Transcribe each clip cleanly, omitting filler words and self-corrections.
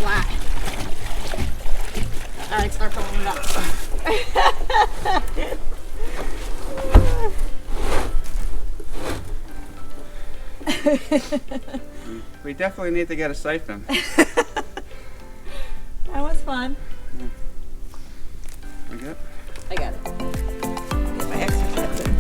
flat. Alright, start filling it up. We definitely need to get a siphon. That was fun. You good? I got it. Get my extra steps in.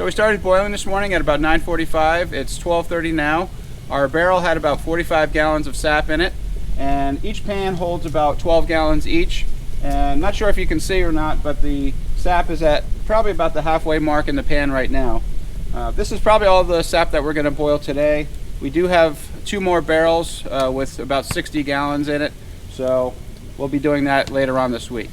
So we started boiling this morning at about 9:45. It's 12:30 now. Our barrel had about 45 gallons of sap in it, and each pan holds about 12 gallons each. And I'm not sure if you can see or not, but the sap is at probably about the halfway mark in the pan right now. This is probably all the sap that we're going to boil today. We do have 2 more barrels with about 60 gallons in it, so we'll be doing that later on this week.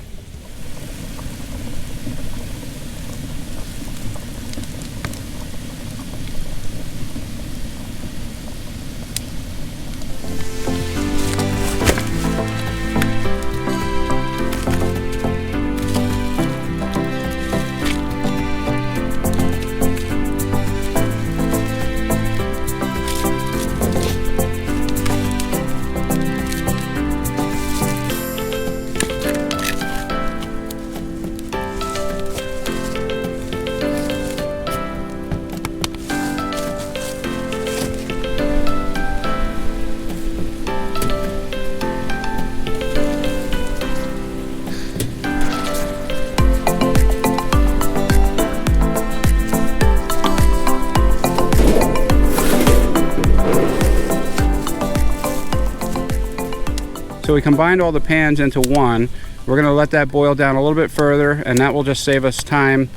So we combined all the pans into one. We're gonna let that boil down a little bit further, and that will just save us time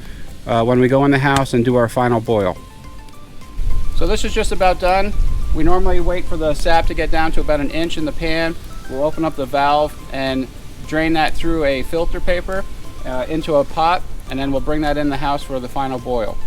when we go in the house and do our final boil. So this is just about done. We normally wait for the sap to get down to about 1 inch in the pan. We'll open up the valve and drain that through a filter paper into a pot, and then we'll bring that in the house for the final boil.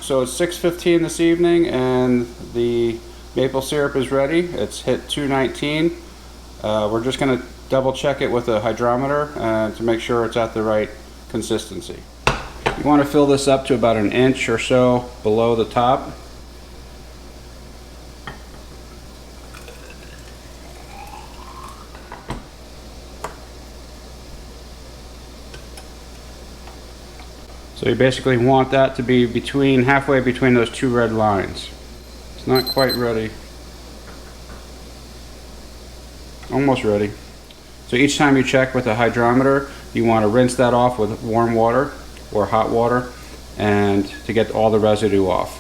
So it's 6:15 this evening and the maple syrup is ready. It's hit 219. We're just going to double check it with a hydrometer to make sure it's at the right consistency. You want to fill this up to about 1 inch or so below the top. So you basically want that to be halfway between those two red lines. It's not quite ready. Almost ready. So each time you check with a hydrometer, you want to rinse that off with warm water or hot water and to get all the residue off.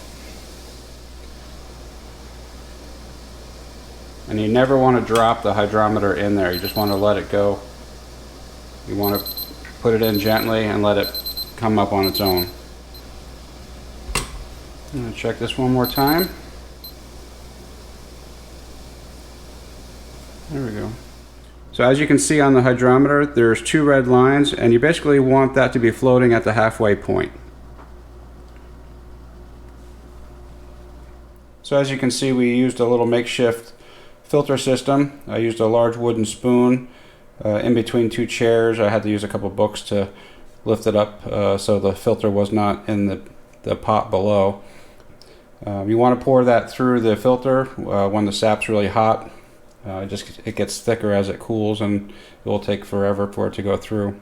And you never want to drop the hydrometer in there. You just want to let it go. You want to put it in gently and let it come up on its own. I'm going to check this one more time. There we go. So as you can see on the hydrometer, there's two red lines, and you basically want that to be floating at the halfway point. So as you can see, we used a little makeshift filter system. I used a large wooden spoon in between two chairs. I had to use a couple books to lift it up so the filter was not in the pot below. You want to pour that through the filter when the sap's really hot. It gets thicker as it cools, and it will take forever for it to go through.